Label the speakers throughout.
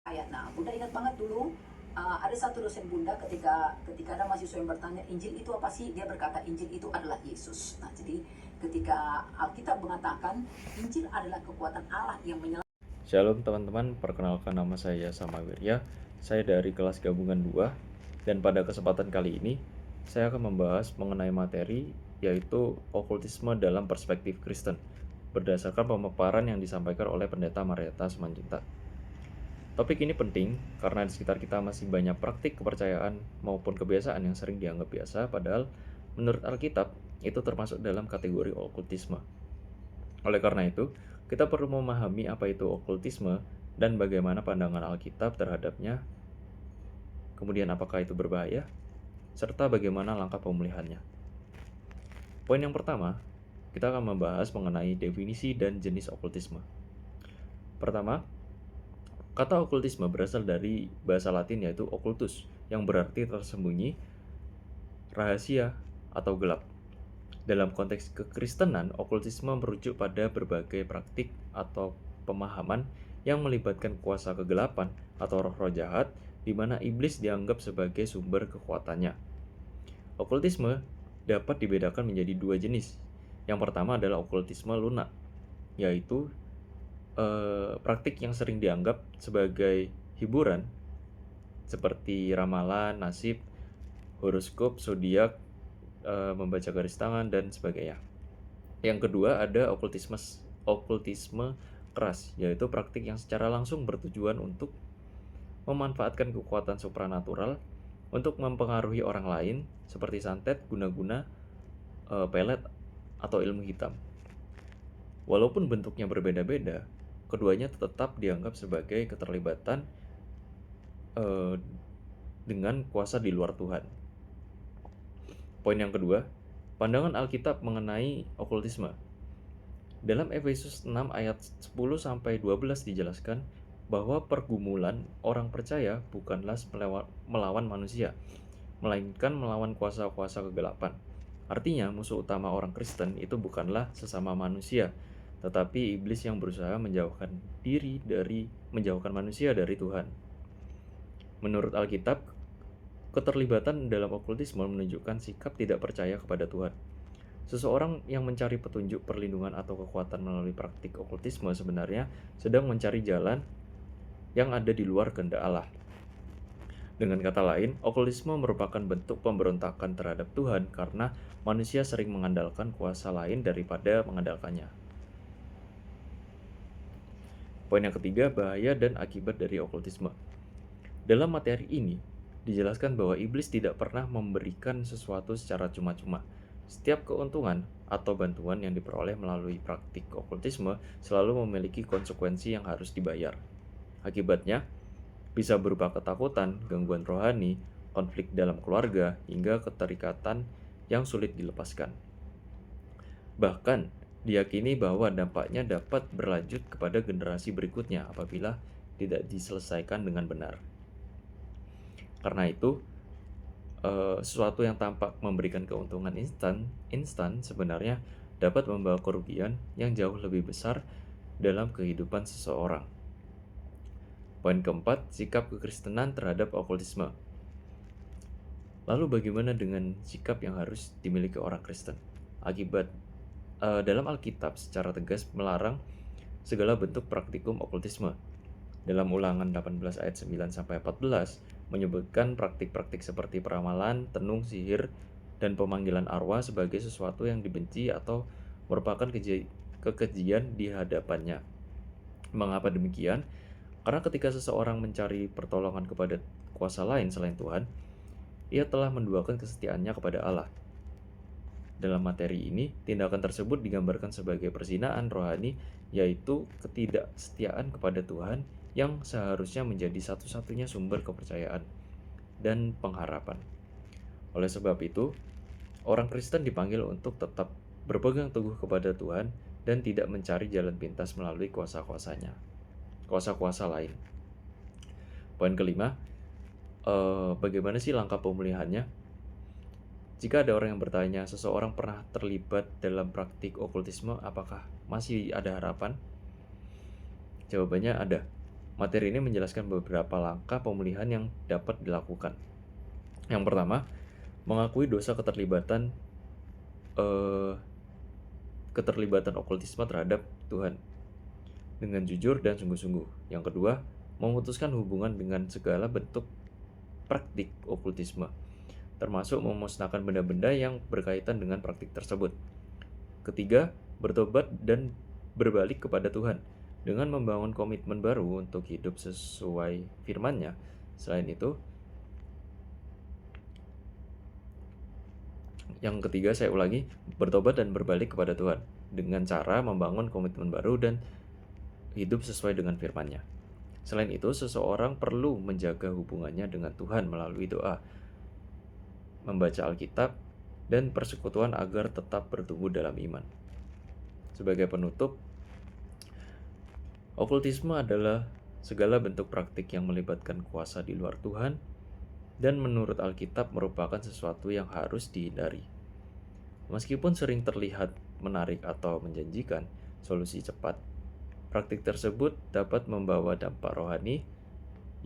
Speaker 1: Ayat. Nah, Bunda ingat banget dulu ada satu dosen Bunda ketika ada mahasiswa yang bertanya Injil itu apa sih? Dia berkata Injil itu adalah Yesus. Nah, jadi ketika Alkitab mengatakan Injil adalah kekuatan Allah yang menyelamatkan.
Speaker 2: Shalom teman-teman, perkenalkan nama saya Sama Wirya. Saya dari kelas gabungan 2 dan pada kesempatan kali ini saya akan membahas mengenai materi yaitu okultisme dalam perspektif Kristen berdasarkan pemaparan yang disampaikan oleh Pendeta Marietta Simanjuntak. Topik ini penting karena di sekitar kita masih banyak praktik kepercayaan maupun kebiasaan yang sering dianggap biasa, padahal menurut Alkitab itu termasuk dalam kategori okultisme. Oleh karena itu, kita perlu memahami apa itu okultisme dan bagaimana pandangan Alkitab terhadapnya, kemudian apakah itu berbahaya, serta bagaimana langkah pemulihannya. Poin yang pertama, kita akan membahas mengenai definisi dan jenis okultisme. Pertama, kata okultisme berasal dari bahasa Latin yaitu occultus, yang berarti tersembunyi, rahasia, atau gelap. Dalam konteks kekristenan, okultisme merujuk pada berbagai praktik atau pemahaman yang melibatkan kuasa kegelapan atau roh-roh jahat, di mana iblis dianggap sebagai sumber kekuatannya. Okultisme dapat dibedakan menjadi dua jenis. Yang pertama adalah okultisme lunak, yaitu praktik yang sering dianggap sebagai hiburan seperti ramalan, nasib, horoskop, zodiak, membaca garis tangan, dan sebagainya. Yang kedua ada okultisme keras, yaitu praktik yang secara langsung bertujuan untuk memanfaatkan kekuatan supranatural untuk mempengaruhi orang lain seperti santet, guna-guna, pelet, atau ilmu hitam. Walaupun bentuknya berbeda-beda, keduanya tetap dianggap sebagai keterlibatan dengan kuasa di luar Tuhan. Poin yang kedua, pandangan Alkitab mengenai okultisme. Dalam Efesus 6 ayat 10-12 dijelaskan bahwa pergumulan orang percaya bukanlah melawan manusia, melainkan melawan kuasa-kuasa kegelapan. Artinya, musuh utama orang Kristen itu bukanlah sesama manusia, tetapi iblis yang berusaha menjauhkan manusia dari Tuhan. Menurut Alkitab, keterlibatan dalam okultisme menunjukkan sikap tidak percaya kepada Tuhan. Seseorang yang mencari petunjuk, perlindungan, atau kekuatan melalui praktik okultisme sebenarnya sedang mencari jalan yang ada di luar kehendak Allah. Dengan kata lain, okultisme merupakan bentuk pemberontakan terhadap Tuhan karena manusia sering mengandalkan kuasa lain daripada mengandalkannya. Poin yang ketiga, bahaya dan akibat dari okultisme. Dalam materi ini, dijelaskan bahwa iblis tidak pernah memberikan sesuatu secara cuma-cuma. Setiap keuntungan atau bantuan yang diperoleh melalui praktik okultisme selalu memiliki konsekuensi yang harus dibayar. Akibatnya, bisa berupa ketakutan, gangguan rohani, konflik dalam keluarga, hingga keterikatan yang sulit dilepaskan. Bahkan, diyakini bahwa dampaknya dapat berlanjut kepada generasi berikutnya apabila tidak diselesaikan dengan benar. Karena itu, sesuatu yang tampak memberikan keuntungan instan sebenarnya dapat membawa kerugian yang jauh lebih besar dalam kehidupan seseorang. Poin keempat, sikap kekristenan terhadap okultisme. Lalu bagaimana dengan sikap yang harus dimiliki orang Kristen? Dalam Alkitab secara tegas melarang segala bentuk praktikum okultisme. Dalam Ulangan 18 ayat 9-14 menyebutkan praktik-praktik seperti peramalan, tenung, sihir, dan pemanggilan arwah sebagai sesuatu yang dibenci atau merupakan kekejian di hadapannya. Mengapa demikian? Karena ketika seseorang mencari pertolongan kepada kuasa lain selain Tuhan, ia telah menduakan kesetiaannya kepada Allah. Dalam materi ini, tindakan tersebut digambarkan sebagai perzinaan rohani, yaitu ketidaksetiaan kepada Tuhan yang seharusnya menjadi satu-satunya sumber kepercayaan dan pengharapan. Oleh sebab itu, orang Kristen dipanggil untuk tetap berpegang teguh kepada Tuhan dan tidak mencari jalan pintas melalui kuasa-kuasa lain. Poin kelima, bagaimana sih langkah pemulihannya? Jika ada orang yang bertanya, seseorang pernah terlibat dalam praktik okultisme, apakah masih ada harapan? Jawabannya ada. Materi ini menjelaskan beberapa langkah pemulihan yang dapat dilakukan. Yang pertama, mengakui dosa keterlibatan okultisme terhadap Tuhan dengan jujur dan sungguh-sungguh. Yang kedua, memutuskan hubungan dengan segala bentuk praktik okultisme, termasuk memusnahkan benda-benda yang berkaitan dengan praktik tersebut. Ketiga, bertobat dan berbalik kepada Tuhan dengan membangun komitmen baru untuk hidup sesuai firman-Nya. Selain itu, yang ketiga saya ulangi, bertobat dan berbalik kepada Tuhan dengan cara membangun komitmen baru dan hidup sesuai dengan firman-Nya. Selain itu, seseorang perlu menjaga hubungannya dengan Tuhan melalui doa, membaca Alkitab, dan persekutuan agar tetap bertumbuh dalam iman. Sebagai penutup, okultisme adalah segala bentuk praktik yang melibatkan kuasa di luar Tuhan dan menurut Alkitab merupakan sesuatu yang harus dihindari. Meskipun sering terlihat menarik atau menjanjikan solusi cepat, praktik tersebut dapat membawa dampak rohani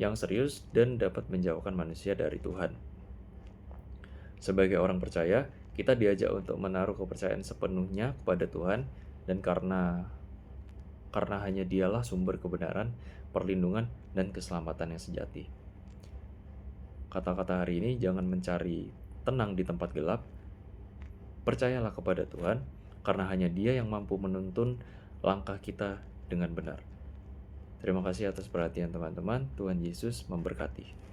Speaker 2: yang serius dan dapat menjauhkan manusia dari Tuhan. Sebagai orang percaya, kita diajak untuk menaruh kepercayaan sepenuhnya kepada Tuhan, dan karena hanya Dialah sumber kebenaran, perlindungan, dan keselamatan yang sejati. Kata-kata hari ini, jangan mencari tenang di tempat gelap. Percayalah kepada Tuhan, karena hanya Dia yang mampu menuntun langkah kita dengan benar. Terima kasih atas perhatian teman-teman. Tuhan Yesus memberkati.